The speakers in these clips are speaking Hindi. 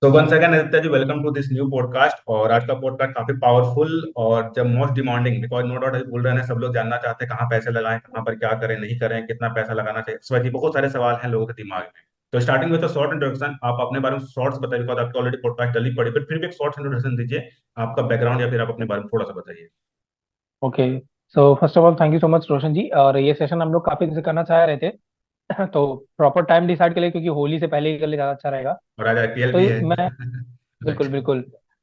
तो once again Aditya ji, welcome to this new podcast. और आज का पॉडकास्ट काफी पावरफुल और जब most demanding, because no doubt अभी बुल रन है, सब लोग जानना चाहते हैं कहाँ पैसे लगाएं, कहाँ पर क्या करें, नहीं करें, कितना पैसा लगाना चाहिए। इस वजह से बहुत सारे सवाल हैं लोगों के दिमाग में। तो स्टार्टिंग विद शॉर्ट इंट्रोडक्शन, आप अपने बारे में शॉर्ट्स बताइए, बिकॉज आपकी ऑलरेडी पॉडकास्ट डली पड़ी, बट फिर भी एक शॉर्ट इंट्रोडक्शन दीजिए, आपका बैकग्राउंड या फिर आप अपने बारे में थोड़ा सा बताइए। Okay. So first of all thank you so much Roshan ji. और ये सेशन हम लोग काफी दिन से करना चाह रहे थे। तो प्रॉपर टाइम डिसाइड कर लिए क्योंकि होली से पहले ही कर ले ज्यादा अच्छा रहेगा। और आज आईपीएल तो भी है। मैं बिल्कुल राइट। बिल्कुल।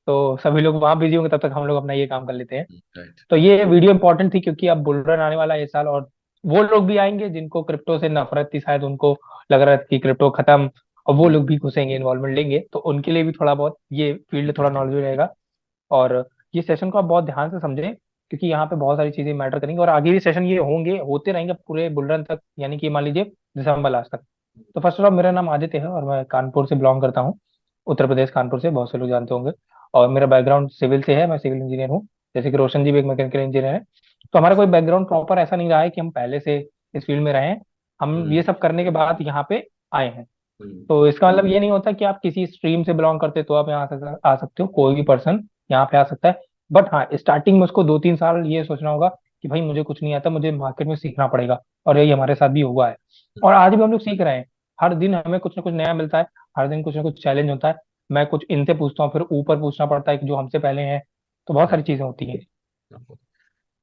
तो सभी लोग वहां बिजी होंगे, तब तक हम लोग अपना ये काम कर लेते हैं। राइट। तो ये वीडियो इंपॉर्टेंट थी क्योंकि अब बुल रन आने वाला है इस साल, और वो लोग भी आएंगे जिनको क्रिप्टो से नफरत थी, शायद उनको लग रहा था कि क्रिप्टो खत्म, और वो लोग भी घुसेंगे, इन्वॉल्वमेंट लेंगे, तो उनके लिए भी थोड़ा बहुत ये फील्ड थोड़ा इंटरेस्टिंग। नॉलेज रहेगा। और ये सेशन को आप बहुत ध्यान से समझें क्योंकि यहाँ पे बहुत सारी चीजें मैटर करेंगी, और आगे भी सेशन ये होंगे, होते रहेंगे पूरे बुलरन तक, यानी कि मान लीजिए दिसंबर लास्ट तक। तो फर्स्ट ऑफ ऑल मेरा नाम आदित्य है और मैं कानपुर से बिलोंग करता हूँ। उत्तर प्रदेश, कानपुर से, बहुत से लोग जानते होंगे। और मेरा बैकग्राउंड सिविल से है, मैं सिविल इंजीनियर हूँ। जैसे कि रोशन जी भी एक मैकेनिकल इंजीनियर है। तो हमारा कोई बैकग्राउंड प्रॉपर ऐसा नहीं रहा है कि हम पहले से इस फील्ड में रहे हैं। हम ये सब करने के बाद यहाँ पे आए हैं। तो इसका मतलब ये नहीं होता कि आप किसी स्ट्रीम से बिलोंग करते तो आप यहाँ आ सकते हो, कोई भी पर्सन यहाँ पे आ सकता है। बट हाँ, स्टार्टिंग में उसको 2-3 साल ये सोचना होगा कि भाई मुझे कुछ नहीं आता, मुझे मार्केट में सीखना पड़ेगा। और यही हमारे साथ भी हुआ है। और आज भी हम लोग सीख रहे हैं। हर दिन हमें कुछ ना कुछ नया मिलता है। हर दिन कुछ ना कुछ चैलेंज होता है। मैं कुछ इनसे पूछता हूँ, फिर ऊपर पूछना पड़ता है कि जो हमसे पहले हैं। तो बहुत सारी चीजें होती हैं।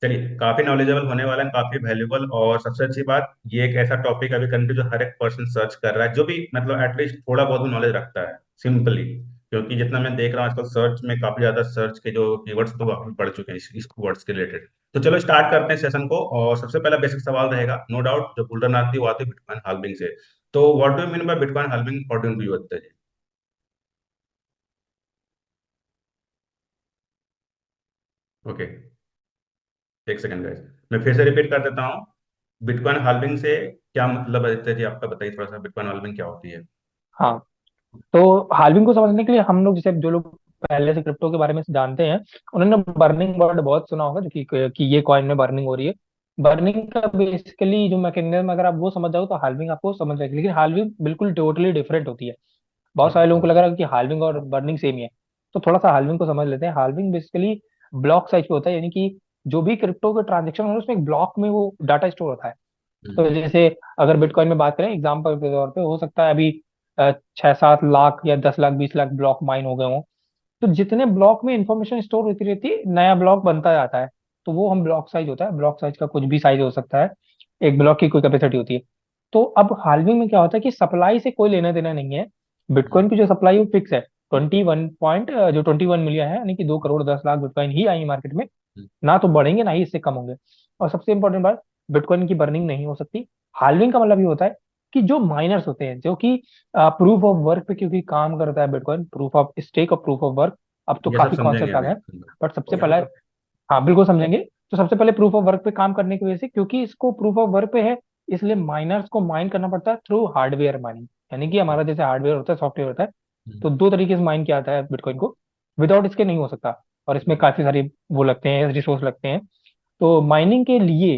चलिए, काफी नॉलेजेबल होने वाला है, काफी वैल्यूबल। और सबसे अच्छी बात, ये एक ऐसा टॉपिक अभी करंट जो हर एक पर्सन सर्च कर रहा है, जो भी मतलब एटलीस्ट थोड़ा बहुत भी नॉलेज रखता है, सिंपली। क्योंकि जितना मैं देख रहा हूँ आजकल सर्च में काफी ज्यादा सर्च के जो कीवर्ड्स तो काफी बढ़ चुके हैं इस वर्ड्स के रिलेटेड। तो चलो स्टार्ट करते हैं सेशन को। और सबसे पहला बेसिक सवाल रहेगा, नो डाउट, जो बुलरन आती है वो आती है बिटकॉइन हाल्विंग से। तो what do you mean by bitcoin halving according to you? Okay, एक सेकंड गाइस, मैं फिर से रिपीट कर देता हूँ। बिटकॉइन हाल्विंग से क्या मतलब है? आदित्य जी, आपका बताइए थोड़ा सा, बिटकॉइन हाल्विंग क्या होती है? हाँ। तो हाल्विंग को समझने के लिए हम लोग, जैसे जो लोग पहले से क्रिप्टो के बारे में जानते हैं, उन्होंने बर्निंग वर्ड बहुत सुना होगा, जो कि ये कॉइन में बर्निंग हो रही है। बर्निंग का बेसिकली जो मैकेनिज्म, अगर आप वो समझ जाओ तो हाल्विंग आपको समझ जाएगी, लेकिन हाल्विंग बिल्कुल टोटली डिफरेंट होती है। बहुत सारे लोगों ओके। को लग रहा है कि हाल्विंग और बर्निंग सेम ही है। तो थोड़ा सा हाल्विंग को समझ लेते हैं। हाल्विंग बेसिकली ब्लॉक साइज पे होता है, यानी कि जो भी क्रिप्टो का ट्रांजेक्शन हो रहा है उसमें एक ब्लॉक में वो डाटा स्टोर होता है। तो जैसे अगर बिटकॉइन में बात करें एग्जाम्पल के तौर पे, हो सकता है अभी 6-7 लाख या 10 लाख 20 लाख ब्लॉक माइन हो गए हों। तो जितने ब्लॉक में इंफॉर्मेशन स्टोर होती रहती है, नया ब्लॉक बनता जाता है। तो वो हम ब्लॉक साइज होता है। ब्लॉक साइज का कुछ भी साइज हो सकता है। एक ब्लॉक की कोई कैपेसिटी होती है। तो अब हाल्विंग में क्या होता है कि सप्लाई से कोई लेना देना नहीं है। बिटकॉइन की जो सप्लाई है वो फिक्स है। 21 मिलियन है, यानी कि 2 करोड़ 10 लाख बिटकॉइन ही आई मार्केट में। ना तो बढ़ेंगे ना ही इससे कम होंगे। और सबसे इंपॉर्टेंट बात, बिटकॉइन की बर्निंग नहीं हो सकती। हाल्विंग का मतलब ये होता है कि जो माइनर्स होते हैं, जो कि प्रूफ ऑफ वर्क पे क्योंकि काम करता है बिटकॉइन, प्रूफ ऑफ स्टेक और प्रूफ ऑफ वर्क, अब तो ये सब काफी समझेंगे कॉन्सेप्ट आ अभी। गए हैं। बट सबसे ओके। पहला, हाँ बिल्कुल समझेंगे। तो सबसे पहले प्रूफ ऑफ वर्क पे काम करने की वजह से, क्योंकि इसको प्रूफ ऑफ वर्क पे है, इसलिए माइनर्स को माइन करना पड़ता है थ्रू हार्डवेयर माइनिंग। यानी कि हमारा जैसे हार्डवेयर होता है, सॉफ्टवेयर होता है। तो दो तरीके से माइन किया जाता है बिटकॉइन को। विदाउट इसके नहीं हो सकता। और इसमें काफी सारी वो लगते हैं, रिसोर्स लगते हैं। तो माइनिंग के लिए,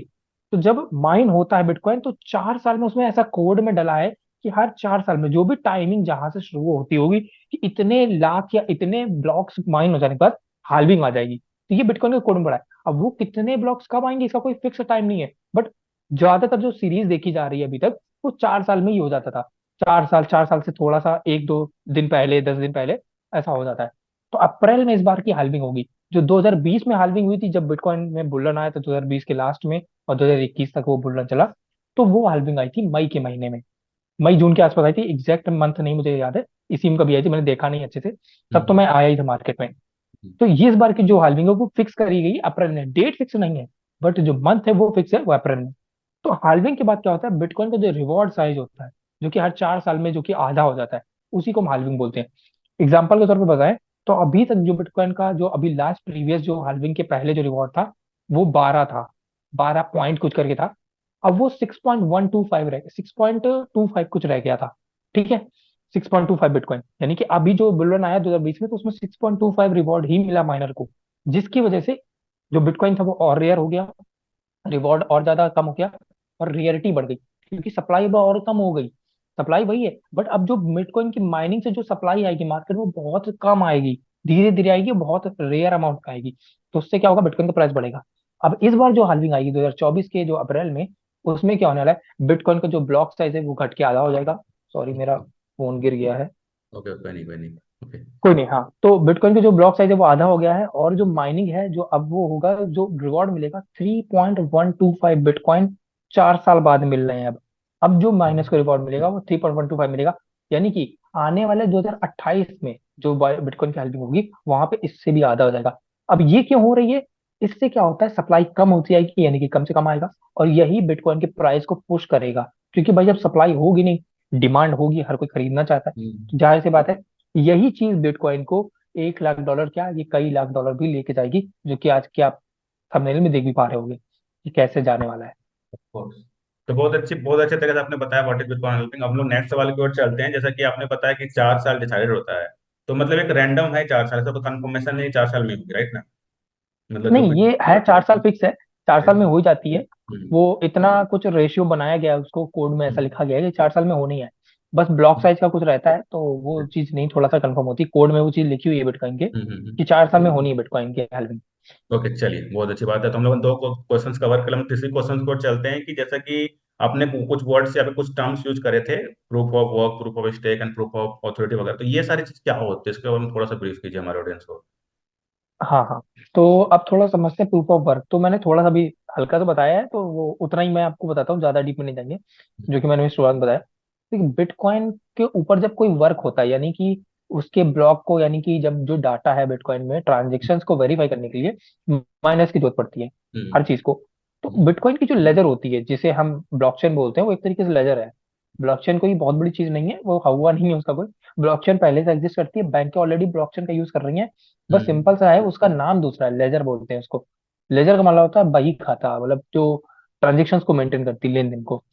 तो जब माइन होता है बिटकॉइन, तो 4 साल में उसमें ऐसा कोड में डला है कि हर 4 साल में जो भी टाइमिंग जहां से शुरू होती होगी, कि इतने लाख या इतने ब्लॉक्स माइन हो जाने के बाद हाल्विंग आ जाएगी। तो ये बिटकॉइन का कोड में पड़ा है। अब वो कितने ब्लॉक्स कब आएंगे इसका कोई फिक्स टाइम नहीं है, बट ज्यादातर जो सीरीज देखी जा रही है अभी तक, वो 4 साल में ही हो जाता था। 4 साल, 4 साल से थोड़ा सा 1-2 दिन पहले, 10 दिन पहले ऐसा हो जाता है। तो अप्रैल में इस बार की हाल्विंग होगी। जो 2020 में हाल्विंग हुई थी, जब बिटकॉइन में बुल्रन आया था 2020 के लास्ट में, और 2021 तक वो बुल्रन चला, तो वो हाल्विंग आई थी मई के महीने में। मई जून के आसपास आई थी, एग्जैक्ट मंथ नहीं मुझे याद है। इसी में कभी आई थी, मैंने देखा नहीं अच्छे से। तब तो मैं आया ही था मार्केट में। तो ये इस बार की जो हाल्विंग है वो फिक्स करी गई अप्रैल में। डेट फिक्स नहीं है, बट जो मंथ है वो फिक्स है, वो अप्रैल में। तो हाल्विंग के बाद क्या होता है, बिटकॉइन का जो रिवॉर्ड साइज होता है, जो कि हर 4 साल में जो कि आधा हो जाता है, उसी को हम हाल्विंग बोलते हैं। एग्जाम्पल के तौर पर बताएं, तो अभी तक जो बिटकॉइन का जो अभी लास्ट प्रीवियस जो हाल्विंग के पहले जो रिवॉर्ड था, वो 12 था। 12 पॉइंट कुछ करके था। अब वो 6.125 रह 6.25 कुछ रह गया था। ठीक है। 6.25 बिटकॉइन, यानी कि अभी जो बुल रन आया 2020 में, तो उसमें 6.25 रिवॉर्ड ही मिला माइनर को। जिसकी वजह से जो बिटकॉइन था वो और रेयर हो गया, रिवॉर्ड और ज्यादा कम हो गया, और रेयरिटी बढ़ गई क्योंकि सप्लाई और कम हो गई। सप्लाई वही है, बट अब जो बिटकॉइन की माइनिंग से जो सप्लाई आएगी मार्केट में बहुत कम आएगी, धीरे धीरे आएगी, बहुत रेयर अमाउंट में आएगी। तो उससे क्या होगा, बिटकॉइन का प्राइस बढ़ेगा। अब इस बार जो हाल्विंग आएगी 2024 के जो अप्रैल में, उसमें क्या होने वाला है, बिटकॉइन का जो ब्लॉक साइज है वो घट के आधा हो जाएगा। सॉरी, मेरा फोन गिर गया है। ओके, कोई नहीं, कोई नहीं। ओके। कोई नहीं, हाँ, तो बिटकॉइन का जो ब्लॉक साइज है वो आधा हो गया है, और जो माइनिंग है जो अब वो होगा, जो रिवॉर्ड मिलेगा 3.125 बिटकॉइन 4 साल बाद मिल रहे हैं अब जो माइनस को रिवॉर्ड मिलेगा वो 3.125 मिलेगा। यानी कि आने वाले 2028 में जो बिटकॉइन की हाल्विंग होगी वहां पे इससे भी आधा हो जाएगा। अब ये क्यों हो रही है, इससे क्या होता है, सप्लाई कम होती जाएगी, यानी कि कम से कम आएगा, और यही बिटकॉइन के प्राइस को पुश करेगा। क्योंकि भाई जब सप्लाई होगी नहीं, डिमांड होगी, हर कोई खरीदना चाहता है, तो जाहिर सी बात है यही चीज बिटकॉइन को 1 लाख डॉलर क्या, ये कई लाख डॉलर भी लेके जाएगी, जो कि आज के आप थंबनेल में देख भी पा रहे होंगे कि कैसे जाने वाला है। कोर्स। तो बहुत अच्छे तरीके से आपने बताया व्हाट इज बिटकॉइन हेल्पिंग। अब हम लोग नेक्स्ट सवाल की ओर चलते हैं। जैसा कि आपने बताया कि 4 साल डिसाइडेड होता है, तो मतलब एक रैंडम है 4 साल, ऐसा तो कंफर्मेशन नहीं 4 साल में होगी, राइट ना? मतलब जो नहीं, भी। ये है 4 साल फिक्स है, 4 साल में हो ही जाती है। हम्म। वो इतना कुछ रेशियो बनाया गया है, उसको कोड में ऐसा हम्म। लिखा गया है कि 4 साल में होनी है। बस ब्लॉक साइज का कुछ रहता है, तो वो चीज नहीं थोड़ा सा कंफर्म होती, कोड में वो चीज लिखी हुई है बिटकॉइन के, हम्म। कि 4 साल में होनी है बिटकॉइन की halving। ओके, चलिए, बहुत अच्छी बात है। तो हम लोग दो क्वेश्चंस कवर कर, हम तीसरी क्वेश्चन को चलते हैं कि जैसा कि आपने कुछ वर्ड्स या फिर कुछ टर्म्स यूज करे थे, proof of work, proof of stake and proof of authority वगैरह, तो ये सारी चीज क्या होती है, इसके बारे में थोड़ा सा ब्रीफ कीजिए हमारे ऑडियंस को। हाँ हाँ, तो अब थोड़ा समझते हैं प्रूफ ऑफ वर्क। तो मैंने थोड़ा सा भी हल्का तो बताया है, तो वो उतना ही मैं आपको बताता हूँ, ज्यादा डीप में नहीं जाएंगे, जो कि मैंने भी शुरुआत में बताया। देखिए, बिटकॉइन के ऊपर जब कोई वर्क होता है, यानी कि उसके ब्लॉक को, यानी कि जब जो डाटा है बिटकॉइन में ट्रांजेक्शन्स को वेरीफाई करने के लिए माइनर्स की जरूरत पड़ती है, हम्म। हर चीज को। तो बिटकॉइन की जो लेजर होती है, जिसे हम ब्लॉकचेन बोलते हैं, वो एक तरीके से लेजर है। ब्लॉकचेन कोई बहुत बड़ी चीज नहीं है, वो हवा नहीं है उसका कोई। ब्लॉकचेन पहले से एग्जिस्ट करती है, बैंक ऑलरेडी ब्लॉकचेन का यूज कर रही है। बस हम्म। सिंपल सा है, उसका नाम दूसरा है, लेजर बोलते हैं उसको। लेजर का मतलब होता है बही खाता, मतलब जो ट्रांजेक्शन्स को मेंटेन करती है, लेन देन को।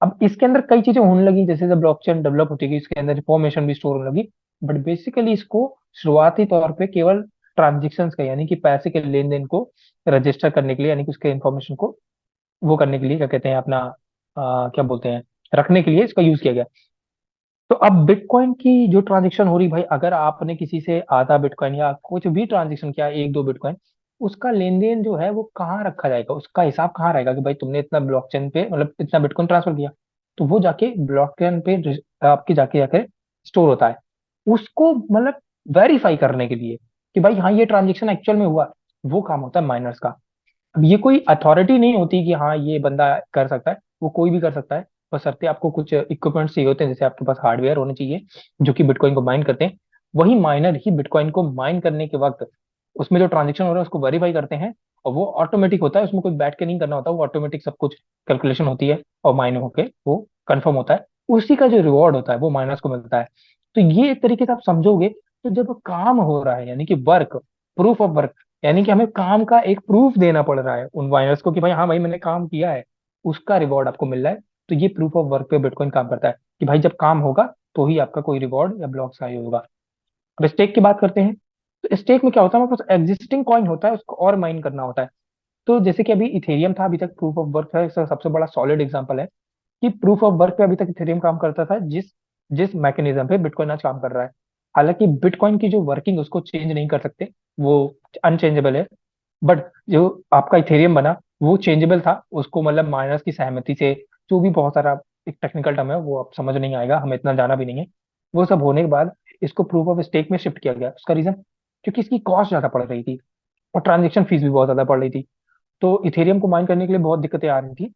अब इसके अंदर कई चीजें होने लगी, जैसे जब ब्लॉकचेन डेवलप होती गई इसके अंदर इंफॉर्मेशन भी स्टोर होने लगी। बट बेसिकली इसको शुरुआती तौर पे केवल ट्रांजेक्शन्स का, यानी कि पैसे के लेन देन को रजिस्टर करने के लिए, यानी कि उसके इंफॉर्मेशन को वो करने के लिए, क्या कहते हैं अपना, क्या बोलते हैं, रखने के लिए इसका यूज किया गया। तो अब बिटकॉइन की जो ट्रांजेक्शन हो रही भाई, अगर आपने किसी से आधा बिटकॉइन या कुछ भी ट्रांजेक्शन किया, 1-2 बिटकॉइन, उसका लेन देन जो है वो कहाँ रखा जाएगा, उसका हिसाब कहाँ रहेगा कि भाई तुमने इतना ब्लॉकचेन पे, मतलब इतना बिटकॉइन ट्रांसफर किया। तो वो जाके ब्लॉकचेन पे आपके जाके जाके स्टोर होता है। उसको मतलब वेरीफाई करने के लिए कि भाई हाँ ये ट्रांजेक्शन एक्चुअल में हुआ, वो काम होता है माइनर्स का। अब ये कोई अथॉरिटी नहीं होती कि हाँ ये बंदा कर सकता है, वो कोई भी कर सकता है। बशर्ते आपको कुछ इक्विपमेंट चाहिए होते हैं, जैसे आपके पास हार्डवेयर होने चाहिए जो कि बिटकॉइन को माइन करते हैं। वही माइनर ही बिटकॉइन को माइन करने के वक्त उसमें जो ट्रांजेक्शन हो रहा है उसको वेरीफाई करते हैं, और वो ऑटोमेटिक होता है, उसमें कोई बैठ के नहीं करना होता, वो ऑटोमेटिक सब कुछ कैलकुलेशन होती है, और माइन होके वो कंफर्म होता है। उसी का जो रिवॉर्ड होता है वो माइनर्स को मिलता है। तो ये एक तरीके से आप समझोगे, तो जब काम हो रहा है, यानी कि वर्क, प्रूफ ऑफ वर्क, यानी कि हमें काम का एक प्रूफ देना पड़ रहा है उन माइनर्स को कि भाई हाँ भाई मैंने काम किया है, उसका रिवॉर्ड आपको मिल रहा है। तो ये प्रूफ ऑफ वर्क पे बिटकॉइन काम करता है, कि भाई जब काम होगा तो ही आपका कोई रिवॉर्ड या ब्लॉक सही होगा। अब स्टेक की बात करते हैं, तो स्टेक में क्या होता है, हमारे पास एग्जिस्टिंग कॉइन होता है, उसको और माइन करना होता है। तो जैसे कि अभी इथेरियम था, अभी तक प्रूफ ऑफ वर्क है, इसका सबसे बड़ा सॉलिड एग्जांपल है कि प्रूफ ऑफ वर्क पे अभी तक इथेरियम काम करता था, जिस जिस मैकेनिज्म पे बिटकॉइन आज काम कर रहा है। हालांकि बिटकॉइन की जो वर्किंग उसको चेंज नहीं कर सकते, वो अनचेंजेबल है। बट जो आपका इथेरियम बना वो चेंजेबल था, उसको मतलब माइनर्स की सहमति से, जो भी बहुत सारा एक टेक्निकल टर्म है वो आप समझ नहीं आएगा, हमें इतना जाना भी नहीं है। वो सब होने के बाद इसको प्रूफ ऑफ स्टेक में शिफ्ट किया गया। उसका रीजन, क्योंकि इसकी कॉस्ट ज्यादा पड़ रही थी और ट्रांजेक्शन फीस भी बहुत ज्यादा पड़ रही थी, तो इथेरियम को माइन करने के लिए बहुत दिक्कतें आ रही थी।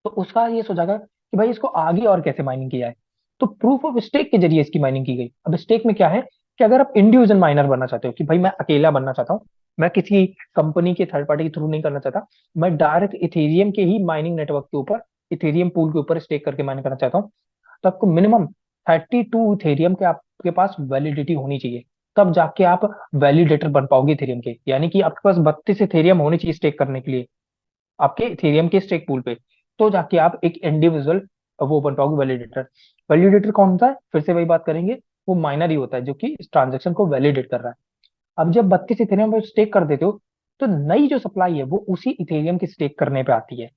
तो उसका ये सोचा गया कि भाई इसको आगे और कैसे माइनिंग की जाए। तो प्रूफ ऑफ स्टेक के जरिए इसकी माइनिंग की गई। अब स्टेक में क्या है कि अगर आप इंडिविजुअल माइनर बनना चाहते हो, कि भाई मैं अकेला बनना चाहता हूँ, मैं किसी कंपनी के थर्ड पार्टी के थ्रू नहीं करना चाहता, मैं डायरेक्ट इथेरियम के ही माइनिंग नेटवर्क के ऊपर, इथेरियम पूल के ऊपर स्टेक करके माइनिंग करना चाहता हूँ, तो आपको मिनिमम 32 इथेरियम के आपके पास वैलिडिटी होनी चाहिए। तब जाके आप वैलिडेटर बन पाओगे इथेरियम के, यानी कि आपके पास 32 इथेरियम होने चाहिए स्टेक करने के लिए आपके इथेरियम के स्टेक पूल पे। तो जाके आप एक इंडिविजुअल वो बन पाओगे वैलिडेटर। वैलिडेटर कौन होता है, फिर से वही बात करेंगे, वो माइनर ही होता है जो कि इस ट्रांजेक्शन को वैलिडेट कर रहा है। अब जब 32 इथेरियम पे स्टेक कर देते हो, तो नई जो सप्लाई है वो उसी इथेरियम की स्टेक करने पे आती है।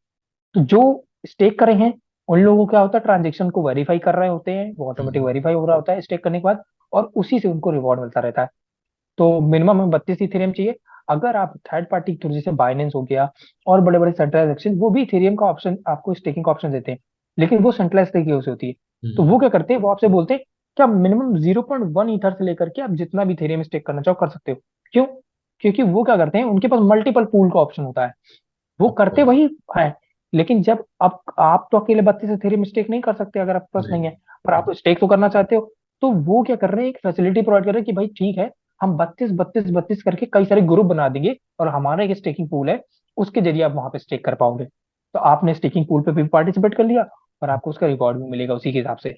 तो जो स्टेक करे हैं उन लोगों को क्या होता है, ट्रांजेक्शन को वेरीफाई कर रहे होते हैं, वो ऑटोमेटिक हम्म। वेरीफाई हो रहा होता है स्टेक करने के बाद, और उसी से उनको रिवॉर्ड मिलता रहता है। तो मिनिमम हमें 32 इथेरियम चाहिए। अगर आप थर्ड पार्टी थ्रू, जैसे बाइनेंस हो गया और बड़े बड़े सेंट्रलाइज एक्सचेंज, वो भी इथेरियम का ऑप्शन आपको, स्टेकिंग का ऑप्शन देते हैं, लेकिन वो सेंट्रलाइज तरीके से होती है। तो हम्म। वो क्या करते हैं, वो आपसे बोलते हैं कि आप मिनिमम 0.1 ईथर से लेकर के आप जितना भी इथेरियम स्टेक करना चाहो कर सकते हो। क्यों? क्योंकि वो क्या करते हैं, उनके पास मल्टीपल पूल का ऑप्शन होता है। वो ऑफ करते कोर्स। वही है, लेकिन जब आप तो अकेले 32 इथेरियम स्टेक नहीं कर सकते अगर आपके पास नहीं नहीं। है, पर आप स्टेक तो करना चाहते हो। तो वो क्या कर रहे हैं, एक फैसिलिटी प्रोवाइड कर रहे हैं कि भाई ठीक है, हम 32 32 32 करके कई सारे ग्रुप बना देंगे, और हमारा एक स्टेकिंग पूल है, उसके जरिए आप वहां पे स्टेक कर पाओगे। तो आपने स्टेकिंग पूल पे भी पार्टिसिपेट कर लिया, और आपको उसका रिवॉर्ड भी मिलेगा उसी के हिसाब से।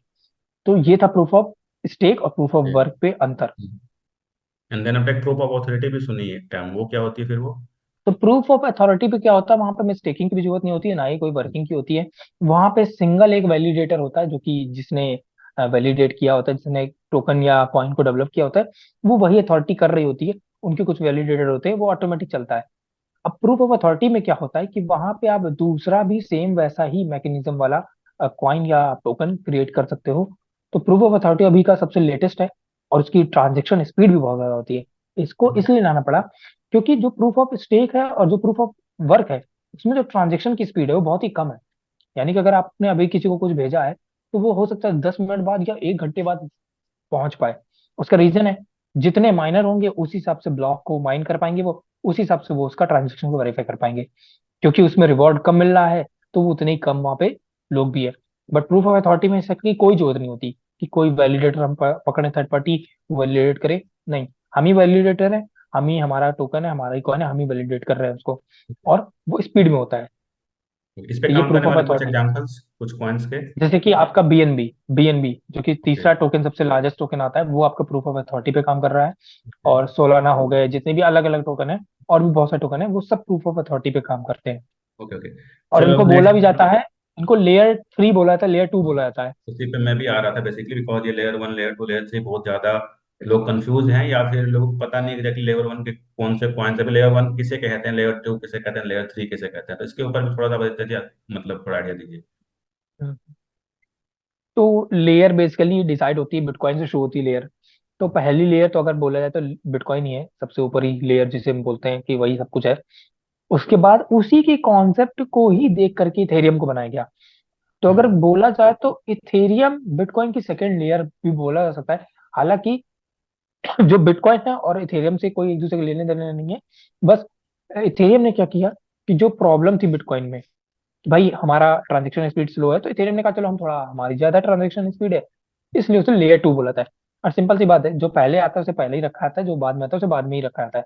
तो ये था प्रूफ ऑफ स्टेक और प्रूफ ऑफ वर्क पे अंतर। एंड देन आपने प्रूफ ऑफ ऑथोरिटी भी सुनी है टर्म, वो क्या होती है फिर वो? तो प्रूफ ऑफ अथॉरिटी पे क्या होता है, वहां पे हमें स्टेकिंग की भी जरूरत नहीं होती है, ना ही कोई वर्किंग की होती है। वहां पे सिंगल एक वैलिडेटर होता है, जो कि जिसने वैलिडेट किया होता है, जिसने टोकन या कॉइन को डेवलप किया होता है, वो वही अथॉरिटी कर रही होती है। उनके कुछ वैलिडेटर होते हैं, वो ऑटोमेटिक चलता है। अब प्रूफ ऑफ अथॉरिटी में क्या होता है कि वहां पे आप दूसरा भी सेम वैसा ही मैकेनिज्म वाला कॉइन या टोकन क्रिएट कर सकते हो। तो प्रूफ ऑफ अथॉरिटी अभी का सबसे लेटेस्ट है, और उसकी ट्रांजेक्शन स्पीड भी बहुत ज्यादा होती है। इसको इसलिए लाना पड़ा क्योंकि जो प्रूफ ऑफ स्टेक है और जो प्रूफ ऑफ वर्क है, उसमें जो ट्रांजेक्शन की स्पीड है वो बहुत ही कम है। यानी कि अगर आपने अभी किसी को कुछ भेजा है, तो वो हो सकता है 10 मिनट बाद या 1 घंटे बाद पहुंच पाए। उसका रीजन है, जितने माइनर होंगे उस हिसाब से ब्लॉक को माइन कर पाएंगे वो, उस हिसाब से वो उसका ट्रांजेक्शन को वेरीफाई कर पाएंगे। क्योंकि उसमें रिवॉर्ड कम मिल रहा है, तो वो उतने ही कम वहां पे लोग भी है। बट प्रूफ ऑफ अथॉरिटी में इसकी कोई जरूरत नहीं होती कि कोई वैलिडेटर हम पकड़े थर्ड पार्टी वैलिडेट करे। नहीं, हम ही वैलिडेटर है, हम ही, हमारा टोकन है, हमारा ही कॉइन है, हम ही वैलिडेट कर रहे हैं उसको, और वो स्पीड में होता है। इस पे तो ये काम प्रूफ करने ऑफ वाले कुछ अथॉरिटी। एग्जांपल्स, कुछ कॉइन्स के? जैसे कि आपका बीएनबी, बीएनबी जो कि ओके। तीसरा टोकन सबसे लार्जेस्ट टोकन आता है, वो आपका प्रूफ ऑफ अथॉरिटी पे काम कर रहा है। ओके। और सोलाना हो गए, जितने भी अलग अलग टोकन है, और भी बहुत सारे टोकन है, वो सब प्रूफ ऑफ अथॉरिटी पे काम करते हैं। ओके। ओके। और चलो इनको अब बोला भी नेक्स्ट। जाता है, इनको लेयर 3 बोला जाता है, लेयर 2 बोला जाता है। उसी पे मैं भी आ रहा था बेसिकली, बिकॉज ये layer one, layer two, layer three बहुत ज्यादा लोग कंफ्यूज हैं, या फिर लोगों को पता नहीं एग्जैक्टली लेयर वन के कौन से पॉइंट्स है, लेयर वन किसे कहते हैं, लेयर टू किसे कहते हैं, लेयर थ्री किसे कहते हैं, तो इसके ऊपर भी थोड़ा सा बता दीजिए, मतलब थोड़ा आइडिया दीजिए। हम्म। तो लेयर बेसिकली डिसाइड होती है, बिटकॉइन से शुरू होती है लेयर। तो पहली लेयर तो अगर बोला जाए तो बिटकॉइन ही है, सबसे ऊपर ही लेयर जिसे हम बोलते हैं कि वही सब कुछ है। उसके बाद उसी के कॉन्सेप्ट को ही देख करके इथेरियम को बनाया गया। तो अगर हम्म। बोला जाए तो इथेरियम बिटकॉइन की सेकेंड लेयर भी बोला जा सकता है। हालांकि जो बिटकॉइन है और इथेरियम से कोई एक दूसरे के लेने देने नहीं है। बस इथेरियम ने क्या किया कि जो प्रॉब्लम थी बिटकॉइन में, कि भाई हमारा ट्रांजेक्शन स्पीड स्लो है, तो इथेरियम ने कहा चलो हम थोड़ा, हमारी ज्यादा ट्रांजेक्शन स्पीड है, इसलिए उसे लेयर 2 बोला था। और सिंपल सी बात है, जो पहले आता है उसे पहले ही रखा आता है, जो बाद में आता है उसे बाद में ही रखा आता है।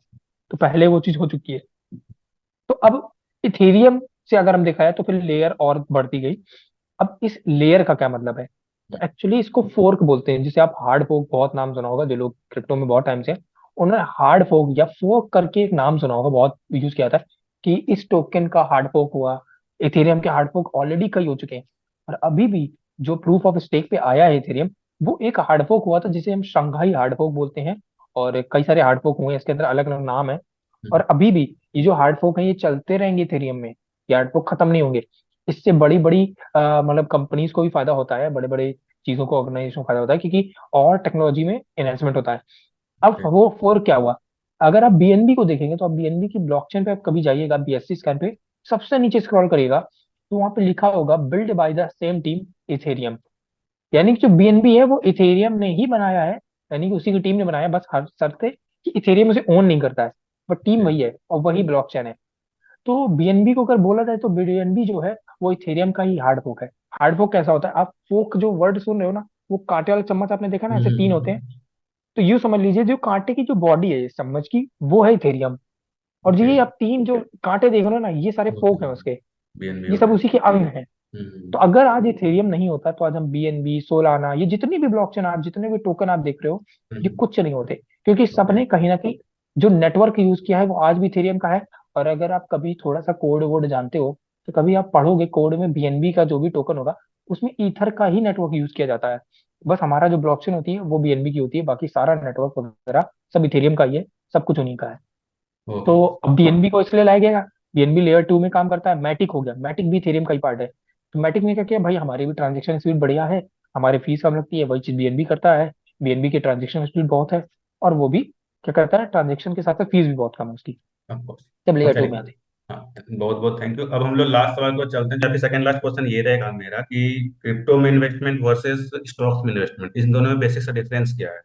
तो पहले वो चीज हो चुकी है। तो अब इथेरियम से अगर हम देखा है तो फिर लेयर और बढ़ती गई। अब इस लेयर का क्या मतलब है, तो एक्चुअली इसको फोर्क बोलते हैं, जिसे आप हार्ड फोर्क, बहुत नाम सुना होगा, जो लोग क्रिप्टो में बहुत टाइम से हैं, उन्होंने हार्ड फोर्क या फोर्क करके एक नाम सुना होगा, बहुत यूज किया था कि इस टोकन का हार्ड फोर्क हुआ। इथेरियम के हार्ड फोर्क ऑलरेडी कई हो चुके हैं, और अभी भी जो प्रूफ ऑफ स्टेक पे आया है इथेरियम, वो एक हार्ड फोर्क हुआ था जिसे हम शंघाई हार्ड फोर्क बोलते हैं। और कई सारे हार्ड फोर्क हुए हैं, इसके अंदर अलग अलग नाम है। और अभी भी ये जो हार्ड फोर्क है ये चलते रहेंगे इथेरियम में, ये हार्ड फोर्क खत्म नहीं होंगे। इससे बड़ी बड़ी मतलब कंपनीज को भी फायदा होता है, बड़े बड़े चीजों को, ऑर्गेनाइजेशन को फायदा होता है, क्योंकि और टेक्नोलॉजी में एनहेंसमेंट होता है। अब वो फोर क्या हुआ, अगर आप बीएनबी को देखेंगे, तो आप बीएनबी की ब्लॉकचेन पे आप कभी जाइएगा, बीएससी स्कैन पे सबसे नीचे स्क्रॉल करिएगा, तो वहां पे लिखा होगा build by the same team Ethereum. यानी कि जो बीएनबी है वो इथेरियम ने ही बनाया है, यानी कि उसी की टीम ने बनाया है, बस हर शर्त है कि इथेरियम उसे ओन नहीं करता है, बट टीम वही है और वही ब्लॉकचेन है। तो बीएनबी को अगर बोला जाए तो बीएनबी जो है वो इथेरियम का ही हार्ड फोक है। हार्ड फोक कैसा होता है, आप फोक जो वर्ड सुन रहे हो ना, वो कांटे वाला चम्मच आपने देखा ना, ऐसे तीन होते हैं। तो यूं समझ लीजिए, जो कांटे की जो बॉडी है इस चम्मच की, वो है इथेरियम। और ओके। ये आप तीन जो कांटे देख रहे हो ना, ये सारे फोक है उसके, बीएनबी ये हो सब गया। उसी के अंग हैं। तो हम्म। अगर आज इथेरियम नहीं होता, तो आज हम बीएनबी, सोलाना, ये जितनी भी ब्लॉकचेन, आप जितने भी टोकन आप देख रहे हो, ये हम्म। कुछ नहीं होते। क्योंकि ओके। सबने कहीं ना कहीं जो नेटवर्क यूज किया है वो आज भी इथेरियम का है। और अगर आप कभी थोड़ा सा कोड वोड जानते हो, तो कभी आप पढ़ोगे कोड में, बीएनबी का जो भी टोकन होगा, उसमें ईथर का ही नेटवर्क यूज किया जाता है। बस हमारा जो ब्लॉकचेन होती है वो बीएनबी की होती है, बाकी सारा नेटवर्क वगैरह सब इथेरियम का ही है, सब कुछ उन्हीं का है। ओके। तो बीएनबी को इसलिए लाया गया, बीएनबी लेयर 2 में काम करता है। मैटिक हो गया, मैटिक भी इथेरियम का ही पार्ट है। तो मैटिक ने क्या किया भाई, हमारी भी ट्रांजेक्शन स्पीड बढ़िया है, हमारी फीस कम लगती है, वही चीज बीएनबी करता है। बीएनबी की ट्रांजेक्शन स्पीड बहुत है, और वो भी क्या करता है, ट्रांजेक्शन के साथ साथ फीस भी बहुत कम है उसकी, ऑफ कोर्स। जब तो लेयर टू चलिए, में आते हैं। हाँ, बहुत बहुत थैंक यू। अब हम लोग लास्ट सवाल को चलते हैं, या फिर सेकंड लास्ट क्वेश्चन ये रहेगा मेरा कि क्रिप्टो में इन्वेस्टमेंट वर्सेस स्टॉक्स में इन्वेस्टमेंट, इन दोनों में बेसिक सा डिफरेंस क्या है?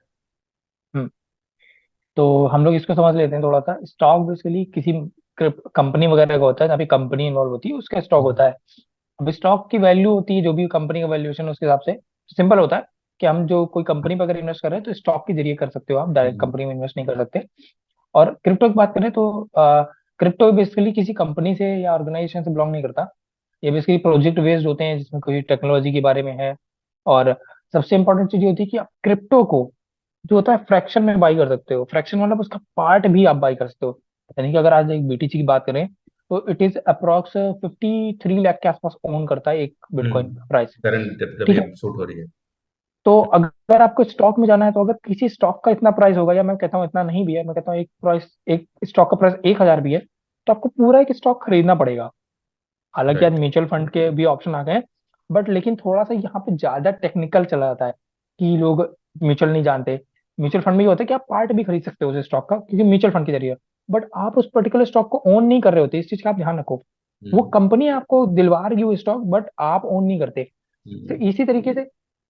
हम्म, तो हम लोग इसको समझ लेते हैं थोड़ा सा। स्टॉक बेसिकली किसी कंपनी वगैरह का होता है, जहाँ पे कंपनी इन्वॉल्व होती है उसका स्टॉक होता है। अब स्टॉक की वैल्यू होती है जो भी कंपनी का वैल्यूएशन, उसके हिसाब से सिंपल होता है कि हम जो कोई कंपनी पर अगर इन्वेस्ट कर रहे हैं तो स्टॉक के जरिए कर सकते हो, आप डायरेक्ट हम्म, कंपनी में इन्वेस्ट नहीं कर सकते। और क्रिप्टो की बात करें तो क्रिप्टो बेसिकली किसी कंपनी से या ऑर्गेनाइजेशन से बिलोंग नहीं करता। ये बेसिकली प्रोजेक्ट बेस्ड होते हैं जिसमें कोई टेक्नोलॉजी के बारे में है। और सबसे इंपॉर्टेंट चीज ये होती है कि आप क्रिप्टो को जो होता है फ्रैक्शन में बाई कर सकते हो। फ्रैक्शन मतलब उसका पार्ट भी आप बाई कर सकते हो। यानी कि अगर आज एक बीटीसी की बात करें तो इट इज अप्रॉक्स 53 लाख के आसपास ओन करता है एक बिटकॉइन प्राइस। करंट जब ठीक ये है। शूट हो रही है। तो अगर आपको स्टॉक में जाना है तो अगर किसी स्टॉक का इतना प्राइस होगा, या मैं कहता हूँ इतना नहीं भी है, मैं कहता हूँ एक स्टॉक का प्राइस 1,000 भी है, तो आपको पूरा एक स्टॉक खरीदना पड़ेगा। हालांकि आज राइट। म्यूचुअल फंड के भी ऑप्शन आ गए हैं, बट लेकिन थोड़ा सा यहाँ पे ज्यादा टेक्निकल चला जाता है कि लोग म्यूचुअल नहीं जानते। म्यूचुअल फंड में ये होता है कि आप पार्ट भी खरीद सकते हो उस स्टॉक का, क्योंकि म्यूचुअल फंड के जरिए, बट आप उस पर्टिकुलर स्टॉक को ओन नहीं कर रहे होते। इस चीज का आप ध्यान रखो। वो हम्म, कंपनी आपको दिलवा रही है स्टॉक, बट आप ओन नहीं करते। तो हम्म, इसी तरीके से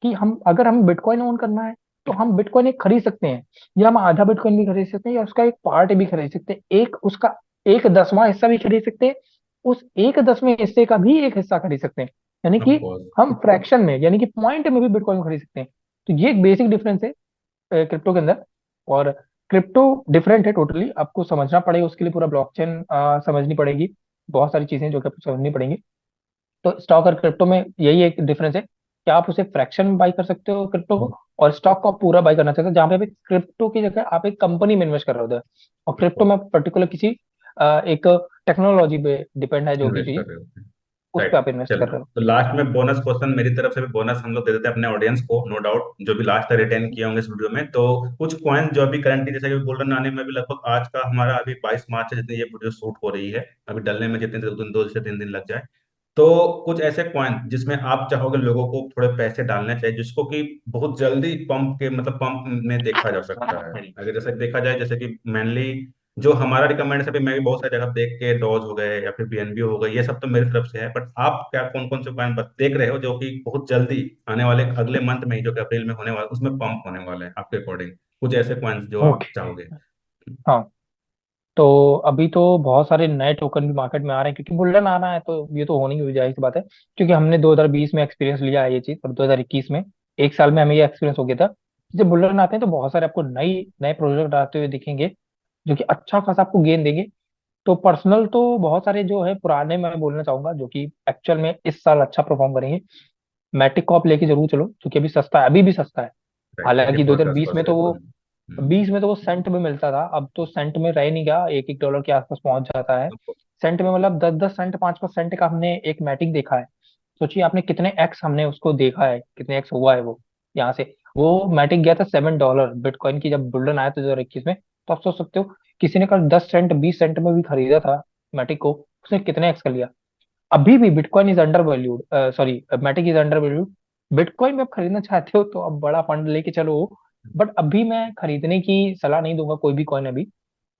कि हम अगर हम बिटकॉइन ओन करना है तो हम बिटकॉइन एक खरीद सकते हैं, या हम आधा बिटकॉइन भी खरीद सकते हैं, या उसका एक पार्ट भी खरीद सकते हैं, एक उसका 1/10वां हिस्सा भी खरीद सकते हैं, उस 1/10वें हिस्से का भी एक हिस्सा खरीद सकते हैं। यानी ऑफ कि कोर्स। हम फ्रैक्शन में, यानी कि पॉइंट में भी बिटकॉइन खरीद सकते हैं। तो ये एक बेसिक डिफरेंस है क्रिप्टो के अंदर। और क्रिप्टो डिफरेंट है टोटली, आपको समझना पड़ेगा उसके लिए, पूरा ब्लॉकचेन समझनी पड़ेगी, बहुत सारी चीजें जो कि आपको समझनी पड़ेंगी। तो स्टॉक और क्रिप्टो में यही एक डिफरेंस है कि आप उसे फ्रैक्शन में बाई कर सकते हो क्रिप्टो को, और स्टॉक को आप पूरा बाई करना चाहते हो, जहां पे क्रिप्टो की जगह आप एक कंपनी में इन्वेस्ट कर रहे होते हैं, और क्रिप्टो में पर्टिकुलर किसी एक टेक्नोलॉजी पे डिपेंड है जो भी इन्वेस्ट चीज, कर रहे हो। उस पर राइट। आप इन्वेस्ट चलो, कर रहे हो। तो लास्ट में बोनस क्वेश्चन मेरी तरफ से भी, बोनस हम लोग दे देते हैं अपने ऑडियंस को, नो डाउट, जो भी लास्ट तक रिटेन किए होंगे इस वीडियो में। तो कुछ कॉइन जो अभी करंटली, जैसे कि गोल्डन आने में भी लगभग आज का हमारा अभी 22 मार्च है, जितनी ये वीडियो शूट हो रही है, अभी डलने में जितने दिन, 2 से 3 दिन लग जाए। तो कुछ ऐसे कॉइन जिसमें आप चाहोगे लोगों को थोड़े पैसे डालने चाहिए, जिसको कि बहुत जल्दी पंप के, मतलब पंप में देखा जा सकता है। अगर जैसे देखा जाए, जैसे कि मेनली जो हमारा रिकमेंडेशन भी, मैं भी बहुत सारी जगह देख के, डॉज हो गए या फिर बीएनबी हो गए, ये सब तो मेरी तरफ से है। बट आप क्या कौन कौन से कॉइन देख रहे हो जो कि बहुत जल्दी आने वाले अगले मंथ में ही, जो कि अप्रैल में होने वाला, उसमें पंप होने वाले हैं आपके अकॉर्डिंग? कुछ ऐसे कॉइन्स जो आप ओके। चाहोगे। हाँ, तो अभी तो बहुत सारे नए टोकन भी मार्केट में आ रहे हैं, क्योंकि बुल्रन आना है तो ये तो होने की जाहिर सी बात है। क्योंकि हमने 2020 में एक्सपीरियंस लिया है ये चीज, और 2021 में एक साल में हमें ये एक्सपीरियंस हो गया था। जब बुल्रन आते हैं तो बहुत सारे आपको नई नए प्रोजेक्ट आते हुए दिखेंगे, जो कि अच्छा खासा आपको गेन देंगे। तो पर्सनल तो बहुत सारे जो है पुराने मैं बोलना चाहूंगा, जो कि एक्चुअल में इस साल अच्छा परफॉर्म करेंगे। मैटिक को आप लेके जरूर चलो, क्योंकि अभी सस्ता है, अभी भी सस्ता है। राइट, हालांकि 84 के 2020 आसपास में है तो अभी वो तो। 20 में तो वो सेंट में मिलता था, अब तो सेंट में रह नहीं गया, एक एक डॉलर के आसपास पहुंच जाता है। सेंट में मतलब 10-10 सेंट, 5-5 सेंट का हमने एक मैटिक देखा है। सोचिए आपने कितने एक्स हमने उसको देखा है, कितने एक्स हुआ है वो यहाँ से। वो मैटिक गया था $7 बिटकॉइन की, जब बुल्डन आया था 2021 में। तो आप सोच सकते हो, किसी ने कल 10 सेंट 20 सेंट में भी खरीदा था मैटिक को, उसने कितने एक्स कर लिया। अभी भी bitcoin is undervalued, sorry, Matic is undervalued. Bitcoin में आप खरीदना चाहते हो तो अब बड़ा फंड लेके चलो, बट अभी मैं खरीदने की सलाह नहीं दूंगा कोई भी कॉइन अभी।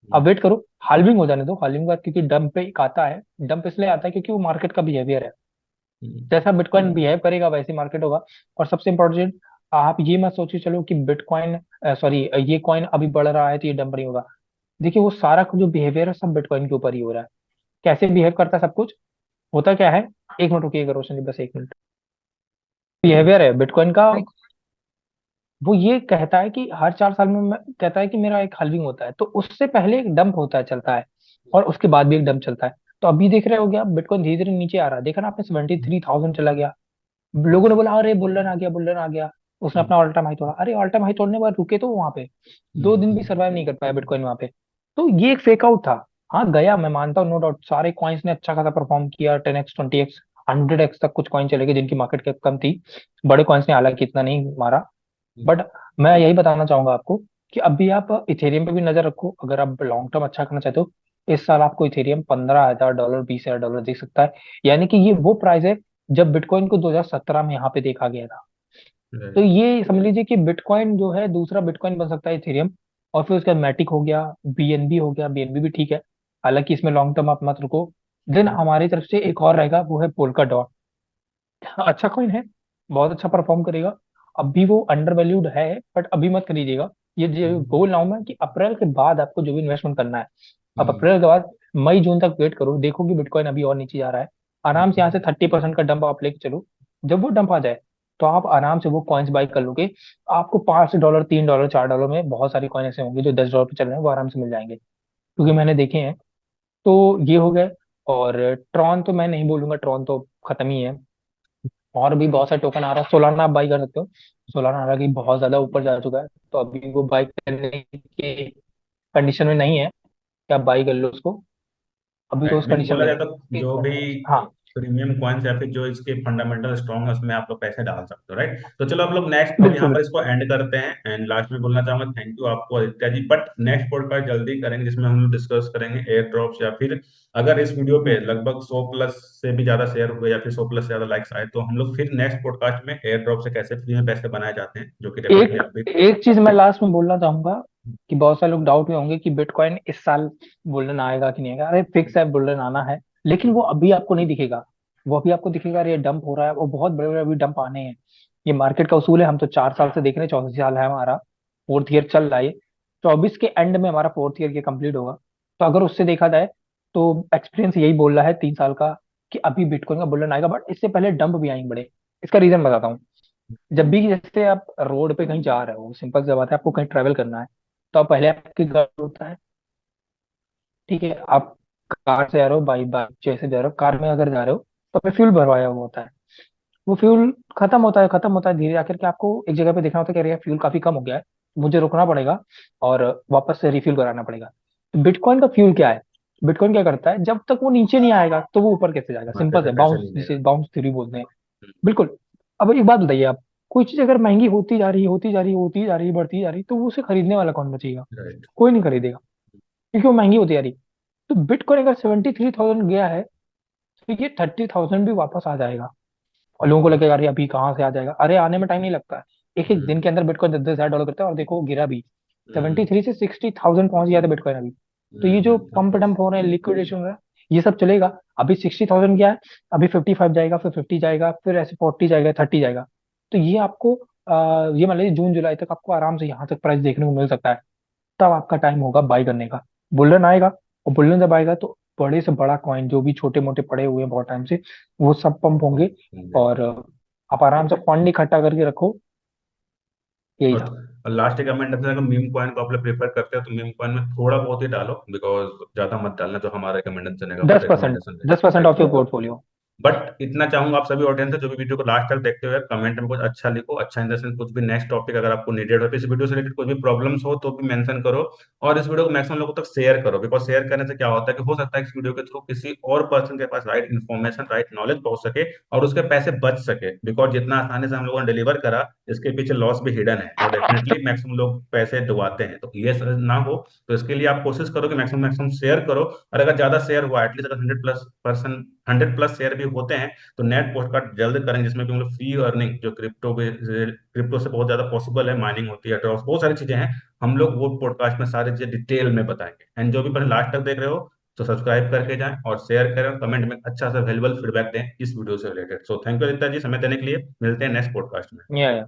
अब वेट करो, हाल्विंग हो जाने दो, हाल्विंग के बाद, क्योंकि डंप पे एक आता है। डंप इसलिए आता है क्योंकि वो मार्केट का बिहेवियर है, जैसा बिटकॉइन बिहेव करेगा वैसे मार्केट होगा। और सबसे इंपॉर्टेंट, आप ये मत सोचिए चलो कि बिटकॉइन, सॉरी, ये कॉइन अभी बढ़ रहा है तो ये डंप नहीं होगा। देखिए वो सारा जो बिहेवियर है सब बिटकॉइन के ऊपर ही हो रहा है। कैसे बिहेव करता है सब कुछ, होता क्या है। एक मिनट रुकिएगा रोशन जी, बस एक मिनट। बिहेवियर है बिटकॉइन का, वो ये कहता है कि हर 4 साल में कहता है कि मेरा एक हल्विंग होता है, तो उससे पहले एक डंप होता है, चलता है, और उसके बाद भी एक डंप चलता है। तो अभी देख रहे हो गया बिटकॉइन धीरे धीरे नीचे आ रहा है, देखा ना आपने, 73,000 चला गया। लोगों ने बोला अरे बुल्रन आ गया, बुल्रन आ गया, उसने अपना ऑल टाइम हाई तोड़ा। अरे ऑल टाइम हाई तोड़ने के बाद रुके तो वहां पे 2 दिन भी सर्वाइव नहीं कर पाया बिटकॉइन वहां पे। तो ये एक फेक आउट था। हाँ गया, मैं मानता हूँ, नो डाउट, सारे कॉइन्स ने अच्छा खासा परफॉर्म किया, 10x 20x 100x तक कुछ कॉइन चले गए जिनकी मार्केट कैप कम थी। बड़े कॉइन्स ने हालांकि इतना नहीं मारा। बट मैं यही बताना चाहूंगा आपको कि अभी आप इथेरियम पे भी नजर रखो, अगर आप लॉन्ग टर्म अच्छा करना चाहते हो। इस साल आपको इथेरियम $15,000 $20,000 दिख सकता है। यानी कि ये वो प्राइस है जब बिटकॉइन को 2017 में यहाँ पे देखा गया था। तो राइट। ये समझ लीजिए कि बिटकॉइन जो है दूसरा बिटकॉइन बन सकता है इथेरियम। और फिर उसका मैटिक हो गया, बीएनबी हो गया, बीएनबी भी ठीक है, हालांकि इसमें लॉन्ग टर्म आप मत रुको। देन हमारी तरफ से एक और रहेगा, वो है पोल्का डॉट। अच्छा कॉइन है, बहुत अच्छा परफॉर्म करेगा। अभी वो अंडर वैल्यूड है, बट अभी मत खरीदिएगा। ये जो बोल रहा हूं मैं कि अप्रैल के बाद आपको जो भी इन्वेस्टमेंट करना है, अब अप्रैल के बाद मई जून तक वेट करो, देखो कि बिटकॉइन अभी और नीचे जा रहा है। आराम से यहाँ से 30% का डंप आप लेके चलो। जब वो डंप आ जाए तो आप आराम से वो कॉइन्स बाई कर लोगे। आपको $5, $3, $4 में बहुत सारी कॉइन ऐसे होंगे जो $10 पे चल रहे हैं, वो आराम से मिल जाएंगे, क्योंकि मैंने देखे हैं। तो ये हो गए। और ट्रॉन तो मैं नहीं बोलूंगा, ट्रॉन तो खत्म ही है। और भी बहुत सारे टोकन आ रहा है, सोलाना आप बाई कर सकते हो। सोलाना हालांकि बहुत ज्यादा ऊपर जा चुका है, तो अभी वो बाई करने की कंडीशन में नहीं है कि आप बाई कर लो उसको, अभी तो राइट, उस मीन्स कंडीशन बोला में जाए नहीं तो है। जो भी हाँ प्रीमियम कॉइन्स या फिर जो इसके फंडामेंटल स्ट्रॉन्ग है उसमें आप लोग पैसे डाल सकते हो, राइट। तो चलो, आप लोग नेक्स्ट अब बिल्कुल यहाँ पर बिल्कुल। इसको एंड करते हैं। एंड लास्ट में बोलना चाहूंगा थैंक यू आपको Aditya ji, but next podcast जल्दी करेंगे जिसमें हम लोग डिस्कस करेंगे एयर ड्रॉप्स, या फिर अगर इस वीडियो पे लगभग 100 प्लस से भी ज्यादा शेयर हुए या फिर 100 प्लस से ज्यादा लाइक्स आए तो हम लोग फिर नेक्स्ट पॉडकास्ट में एयर ड्रॉप से कैसे फ्री में पैसे बनाए जाते हैं, जो कि डेफिनेटली एक आप भी। एक चीज मैं लास्ट में बोलना चाहूंगा कि बहुत सारे लोग डाउट में होंगे कि बिटकॉइन इस साल बुलन आएगा कि नहीं आएगा। अरे फिक्स है, बुलन आना है, लेकिन वो अभी आपको नहीं दिखेगा। वो अभी आपको दिखेगा, अरे ये डंप हो रहा है, वो बहुत बड़े बड़े अभी डंप आने हैं। ये मार्केट का उसूल है, हम तो 4 साल से देख रहे हैं, 24 साल है हमारा, फोर्थ ईयर चल रहा है ये। 24 के एंड में हमारा फोर्थ ईयर के कंप्लीट होगा। तो अगर उससे देखा जाए तो एक्सपीरियंस यही बोल रहा है 3 साल का कि अभी बिटकॉइन का बुलन आएगा, बट इससे पहले डंप भी आएंगे बड़े। इसका रीजन बताता हूँ। जब भी जैसे आप रोड पे कहीं जा रहे हो, सिंपल सी बात है, आपको कहीं ट्रेवल करना है, तो आप पहले आपके घर होता है, ठीक है। आप कार से जा रहे हो, बाई बाइक जैसे जा रहे हो, कार में अगर जा रहे हो तो आपने फ्यूल भरवाया हुआ होता है। वो फ्यूल खत्म होता है, धीरे आकर के आपको एक जगह पे देखना होता है कि अरे यार फ्यूल काफी कम हो गया है, मुझे रुकना पड़ेगा और वापस से रिफ्यूल कराना पड़ेगा। तो बिटकॉइन का फ्यूल क्या है? बिटकॉइन क्या करता है, जब तक वो नीचे नहीं आएगा तो वो ऊपर कैसे जाएगा? मार्केट सिंपल से है, पैसे बाउंस, नहीं जिसे देगा। बाउंस थ्योरी बोलते हैं। बिल्कुल। अब एक बात बताइए आप, कोई चीज अगर महंगी होती जा रही है, होती जा रही है, होती जा रही है, बढ़ती जा रही है, तो वो उसे खरीदने वाला कौन बचेगा? राइट। कोई नहीं खरीदेगा, क्योंकि वो महंगी होती जा रही है। तो बिटकॉइन अगर 73,000 गया है, तो ये 30,000 भी वापस आ जाएगा। और लोगों को लगेगा अरे अभी कहाँ से आ जाएगा, अरे आने में टाइम नहीं लगता है। एक एक दिन के अंदर बिटकॉइन 10,000 $10,000 करता है, और देखो वो गिरा भी। 73 से 60,000 पहुंच गया था बिटकॉइन अभी। तो ये जो पंप डंप हो रहे हैं, लिक्विडेशन हो रहा है, ये सब चलेगा। अभी 60,000 गया है, अभी 55 जाएगा, फिर 50 जाएगा, फिर ऐसे 40 जाएगा, 30 जाएगा। तो ये आपको ये मान लीजिए जून जुलाई तक आपको आराम से यहाँ तक प्राइस देखने को मिल सकता है। तब आपका टाइम होगा बाई करने का। बुल्रन आएगा, और बुल्रन जब आएगा तो बड़े से बड़ा कॉइन जो भी छोटे मोटे पड़े हुए हैं बहुत टाइम से, वो सब पंप होंगे। और आप आराम से फंड इकट्ठा करके रखो। यही था। और लास्ट एक कमेंट था, अगर मीम कॉइन को आप लोग प्रेफर करते हो तो मीम कॉइन में थोड़ा बहुत ही डालो, बिकॉज ज्यादा मत डालना, जो हमारा रिकमेंडेशन रहेगा वो 10%, रिकमेंडेशन 10% ऑफ रहेगा। Your portfolio. बट इतना चाहूंगा आप सभी ऑडियंस से जो भी वीडियो को लास्ट तक देखते हुए कमेंट में कुछ अच्छा लिखो, अच्छा इन द सेंस कुछ भी नेक्स्ट टॉपिक अगर आपको नीडेड हो, तो इस वीडियो से रिलेटेड कुछ भी प्रॉब्लम्स हो तो भी मेंशन करो। और इस वीडियो को मैक्सिमम लोगों तक शेयर करो, बिकॉज शेयर करने से क्या होता है कि हो सकता है कि इस वीडियो के थ्रू किसी और पर्सन के पास राइट इन्फॉर्मेशन, राइट नॉलेज पहुंच सके और उसके पैसे बच सके, बिकॉज जितना आसानी से हम लोगों ने डिलीवर करा, इसके पीछे लॉस भी हिडन है और डेफिनेटली मैक्सिमम लोग पैसे डुबाते हैं। तो ये ना हो, तो इसके लिए आप कोशिश करो कि मैक्सिमम मैक्सिमम शेयर करो। और अगर ज्यादा शेयर हुआ, एटलीस्ट अगर 100+% 100+ शेयर भी होते हैं, तो नेट पॉडकास्ट जल्द करेंगे जिसमें कि हम लोग फ्री अर्निंग, जो क्रिप्टो से बहुत ज्यादा पॉसिबल है, माइनिंग होती है, ड्रॉप्स, बहुत सारी चीजें हैं, हम लोग वो पॉडकास्ट में सारी चीजें डिटेल में बताएंगे। एंड जो भी पहले लास्ट तक देख रहे हो तो सब्सक्राइब करके जाएं और शेयर करें और कमेंट में अच्छा सा वैल्यूबल फीडबैक दें इस वीडियो से related. So thank you Aditya ji समय देने के लिए, मिलते हैं नेक्स्ट पॉडकास्ट में। या